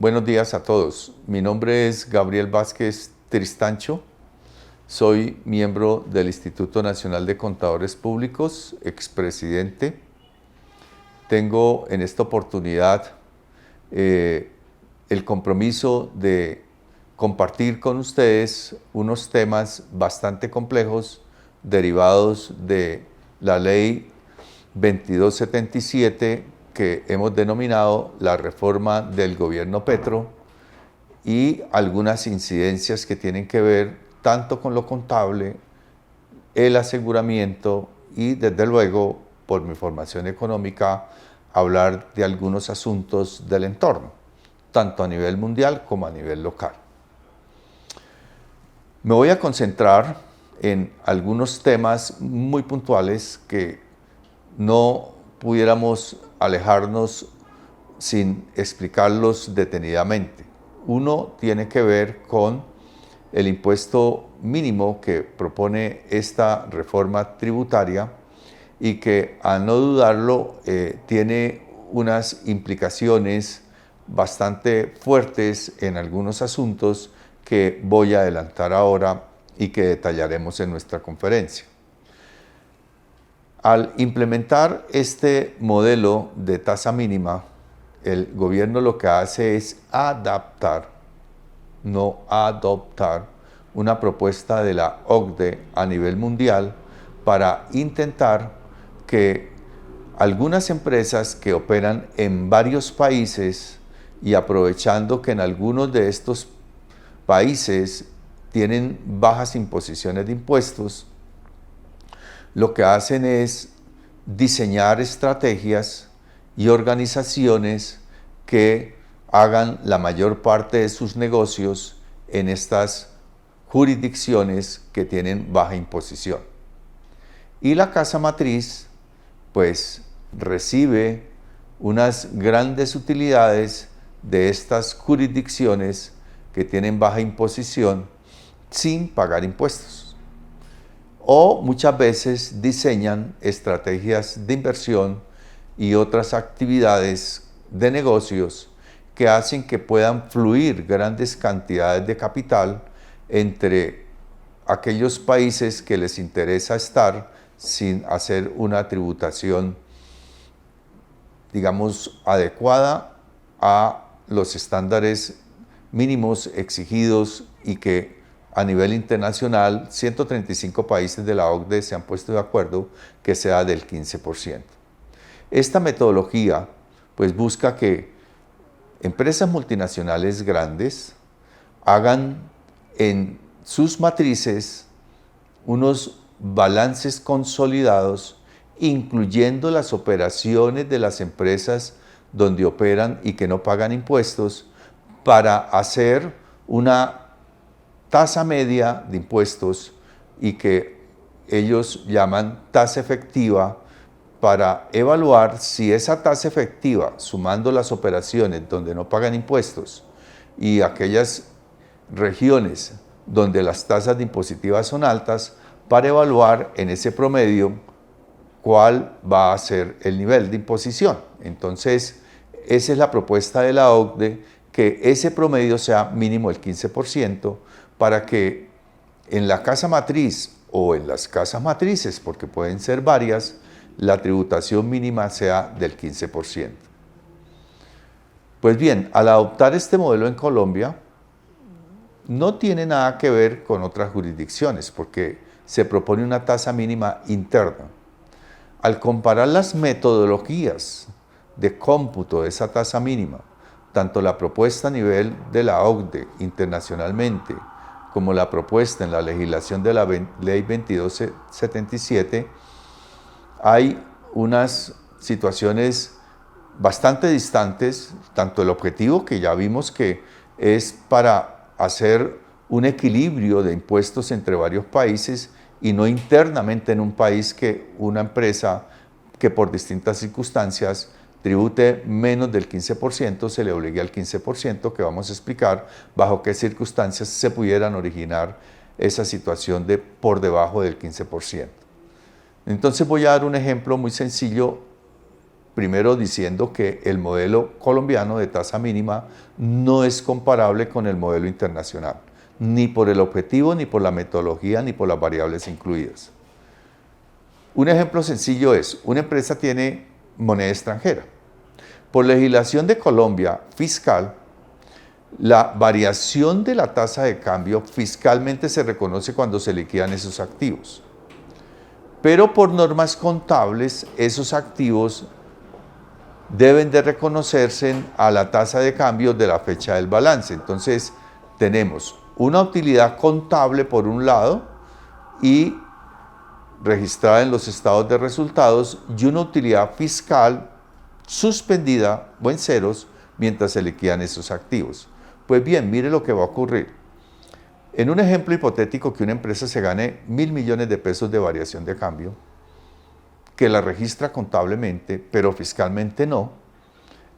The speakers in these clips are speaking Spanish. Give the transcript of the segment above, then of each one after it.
Buenos días a todos. Mi nombre es Gabriel Vázquez Tristancho. Soy miembro del Instituto Nacional de Contadores Públicos, expresidente. Tengo en esta oportunidad el compromiso de compartir con ustedes unos temas bastante complejos derivados de la Ley 2277 que hemos denominado la reforma del gobierno Petro y algunas incidencias que tienen que ver tanto con lo contable, el aseguramiento y desde luego, por mi formación económica, hablar de algunos asuntos del entorno, tanto a nivel mundial como a nivel local. Me voy a concentrar en algunos temas muy puntuales que no pudiéramos alejarnos sin explicarlos detenidamente. Uno tiene que ver con el impuesto mínimo que propone esta reforma tributaria y que, a no dudarlo, tiene unas implicaciones bastante fuertes en algunos asuntos que voy a adelantar ahora y que detallaremos en nuestra conferencia. Al implementar este modelo de tasa mínima, el gobierno lo que hace es adaptar, no adoptar, una propuesta de la OCDE a nivel mundial para intentar que algunas empresas que operan en varios países y aprovechando que en algunos de estos países tienen bajas imposiciones de impuestos, lo que hacen es diseñar estrategias y organizaciones que hagan la mayor parte de sus negocios en estas jurisdicciones que tienen baja imposición. Y la casa matriz, pues, recibe unas grandes utilidades de estas jurisdicciones que tienen baja imposición sin pagar impuestos. O muchas veces diseñan estrategias de inversión y otras actividades de negocios que hacen que puedan fluir grandes cantidades de capital entre aquellos países que les interesa estar sin hacer una tributación, digamos, adecuada a los estándares mínimos exigidos y que a nivel internacional 135 países de la OCDE se han puesto de acuerdo que sea del 15%. Esta metodología pues busca que empresas multinacionales grandes hagan en sus matrices unos balances consolidados, incluyendo las operaciones de las empresas donde operan y que no pagan impuestos, para hacer una tasa media de impuestos y que ellos llaman tasa efectiva, para evaluar si esa tasa efectiva, sumando las operaciones donde no pagan impuestos y aquellas regiones donde las tasas de impositivas son altas, para evaluar en ese promedio cuál va a ser el nivel de imposición. Entonces, esa es la propuesta de la OCDE, que ese promedio sea mínimo el 15%, para que en la casa matriz o en las casas matrices, porque pueden ser varias, la tributación mínima sea del 15%. Pues bien, al adoptar este modelo en Colombia, no tiene nada que ver con otras jurisdicciones, porque se propone una tasa mínima interna. Al comparar las metodologías de cómputo de esa tasa mínima, tanto la propuesta a nivel de la OCDE internacionalmente, como la propuesta en la legislación de la Ley 2277, hay unas situaciones bastante distantes, tanto el objetivo, que ya vimos que es para hacer un equilibrio de impuestos entre varios países y no internamente en un país, que una empresa que por distintas circunstancias tribute menos del 15%, se le obligue al 15%, que vamos a explicar bajo qué circunstancias se pudieran originar esa situación de por debajo del 15%. Entonces voy a dar un ejemplo muy sencillo primero diciendo que el modelo colombiano de tasa mínima no es comparable con el modelo internacional, ni por el objetivo, ni por la metodología, ni por las variables incluidas. Un ejemplo sencillo es, una empresa tiene moneda extranjera. Por legislación de Colombia fiscal, la variación de la tasa de cambio fiscalmente se reconoce cuando se liquidan esos activos. Pero por normas contables, esos activos deben de reconocerse a la tasa de cambio de la fecha del balance. Entonces, tenemos una utilidad contable por un lado y registrada en los estados de resultados y una utilidad fiscal suspendida o en ceros mientras se liquidan esos activos. Pues bien, mire lo que va a ocurrir. En un ejemplo hipotético que una empresa se gane 1.000 millones de pesos de variación de cambio, que la registra contablemente, pero fiscalmente no,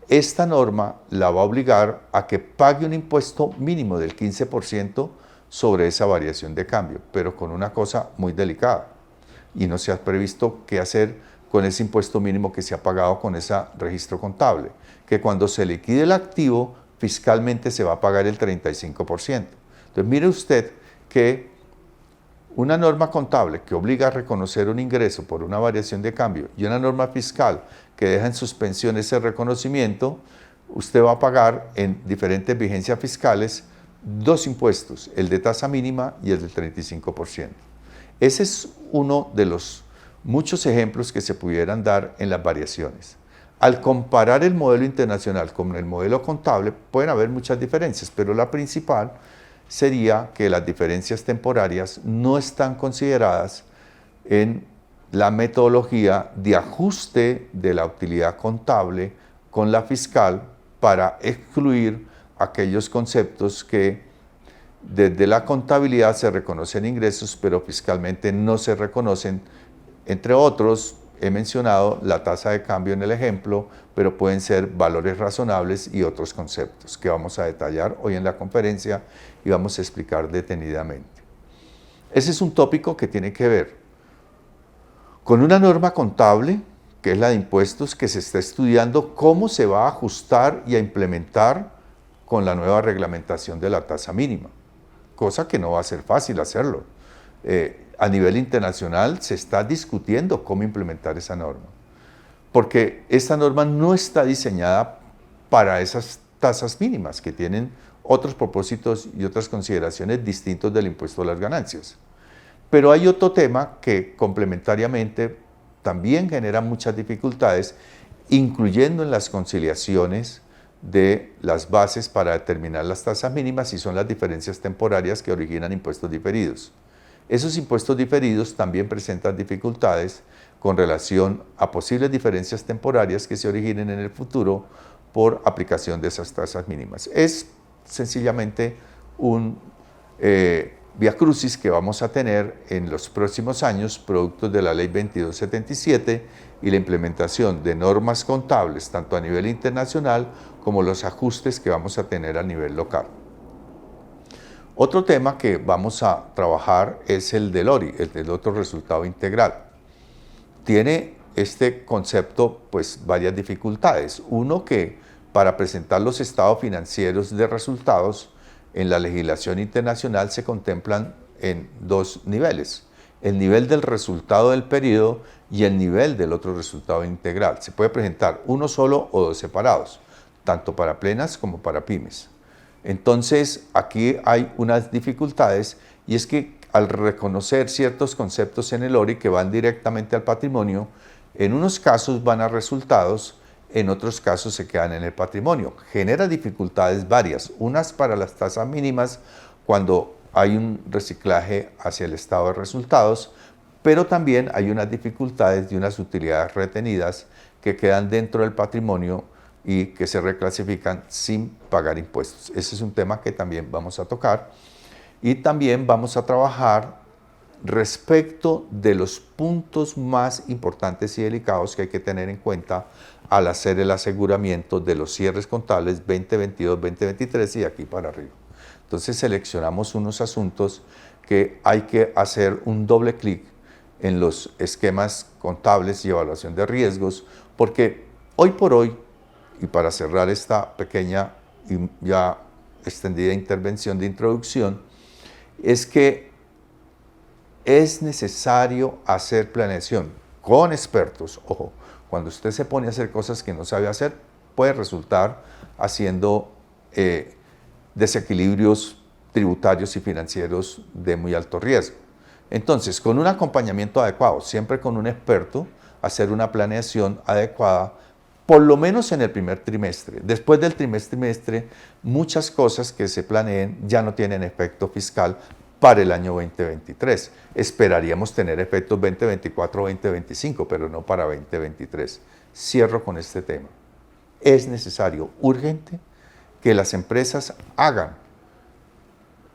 esta norma la va a obligar a que pague un impuesto mínimo del 15% sobre esa variación de cambio, pero con una cosa muy delicada. Y no se ha previsto qué hacer con ese impuesto mínimo que se ha pagado con ese registro contable, que cuando se liquide el activo, fiscalmente se va a pagar el 35%. Entonces mire usted que una norma contable que obliga a reconocer un ingreso por una variación de cambio y una norma fiscal que deja en suspensión ese reconocimiento, usted va a pagar en diferentes vigencias fiscales dos impuestos, el de tasa mínima y el del 35%. Ese es uno de los muchos ejemplos que se pudieran dar en las variaciones. Al comparar el modelo internacional con el modelo contable, pueden haber muchas diferencias, pero la principal sería que las diferencias temporarias no están consideradas en la metodología de ajuste de la utilidad contable con la fiscal para excluir aquellos conceptos que desde la contabilidad se reconocen ingresos, pero fiscalmente no se reconocen. Entre otros, he mencionado la tasa de cambio en el ejemplo, pero pueden ser valores razonables y otros conceptos que vamos a detallar hoy en la conferencia y vamos a explicar detenidamente. Ese es un tópico que tiene que ver con una norma contable, que es la de impuestos, que se está estudiando cómo se va a ajustar y a implementar con la nueva reglamentación de la tasa mínima, cosa que no va a ser fácil hacerlo. A nivel internacional se está discutiendo cómo implementar esa norma, porque esta norma no está diseñada para esas tasas mínimas que tienen otros propósitos y otras consideraciones distintos del impuesto a las ganancias. Pero hay otro tema que complementariamente también genera muchas dificultades, incluyendo en las conciliaciones de las bases para determinar las tasas mínimas, y son las diferencias temporarias que originan impuestos diferidos. Esos impuestos diferidos también presentan dificultades con relación a posibles diferencias temporarias que se originen en el futuro por aplicación de esas tasas mínimas. Es sencillamente un viacrucis que vamos a tener en los próximos años, producto de la Ley 2277 y la implementación de normas contables, tanto a nivel internacional como los ajustes que vamos a tener a nivel local. Otro tema que vamos a trabajar es el del ORI, el del otro resultado integral. Tiene este concepto pues varias dificultades. Uno, que para presentar los estados financieros de resultados en la legislación internacional se contemplan en dos niveles: el nivel del resultado del periodo y el nivel del otro resultado integral. Se puede presentar uno solo o dos separados, tanto para plenas como para pymes. Entonces, aquí hay unas dificultades, y es que al reconocer ciertos conceptos en el ORI que van directamente al patrimonio, en unos casos van a resultados, en otros casos se quedan en el patrimonio. Genera dificultades varias, unas para las tasas mínimas cuando hay un reciclaje hacia el estado de resultados, pero también hay unas dificultades de unas utilidades retenidas que quedan dentro del patrimonio y que se reclasifican sin pagar impuestos. Ese es un tema que también vamos a tocar. Y también vamos a trabajar respecto de los puntos más importantes y delicados que hay que tener en cuenta al hacer el aseguramiento de los cierres contables 2022, 2023 y de aquí para arriba. Entonces seleccionamos unos asuntos que hay que hacer un doble clic en los esquemas contables y evaluación de riesgos, porque Hoy por hoy, y para cerrar esta pequeña y ya extendida intervención de introducción, es que es necesario hacer planeación con expertos. Ojo, cuando usted se pone a hacer cosas que no sabe hacer, puede resultar haciendo desequilibrios tributarios y financieros de muy alto riesgo. Entonces, con un acompañamiento adecuado, siempre con un experto, hacer una planeación adecuada, por lo menos en el primer trimestre. Después del trimestre, muchas cosas que se planeen ya no tienen efecto fiscal para el año 2023. Esperaríamos tener efectos 2024-2025, pero no para 2023. Cierro con este tema. Es necesario, urgente, que las empresas hagan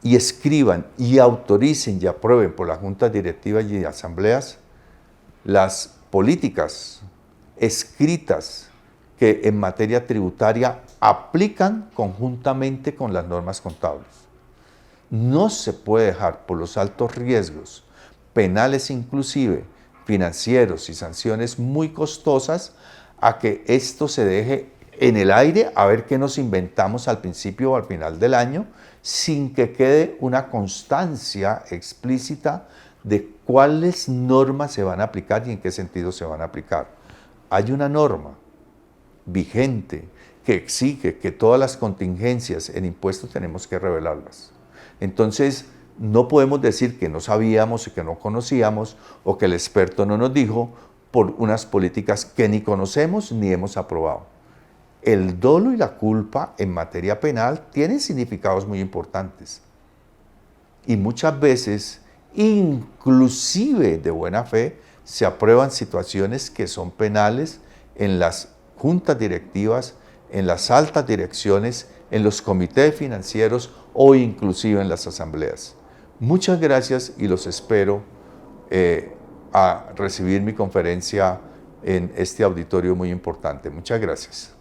y escriban y autoricen y aprueben por las juntas directivas y asambleas las políticas escritas que en materia tributaria aplican conjuntamente con las normas contables. No se puede dejar por los altos riesgos, penales inclusive, financieros y sanciones muy costosas, a que esto se deje en el aire a ver qué nos inventamos al principio o al final del año, sin que quede una constancia explícita de cuáles normas se van a aplicar y en qué sentido se van a aplicar. Hay una norma vigente que exige que todas las contingencias en impuestos tenemos que revelarlas. Entonces, no podemos decir que no sabíamos y que no conocíamos o que el experto no nos dijo por unas políticas que ni conocemos ni hemos aprobado. El dolo y la culpa en materia penal tienen significados muy importantes y muchas veces, inclusive de buena fe, se aprueban situaciones que son penales en las juntas directivas, en las altas direcciones, en los comités financieros o inclusive en las asambleas. Muchas gracias y los espero a recibir mi conferencia en este auditorio muy importante. Muchas gracias.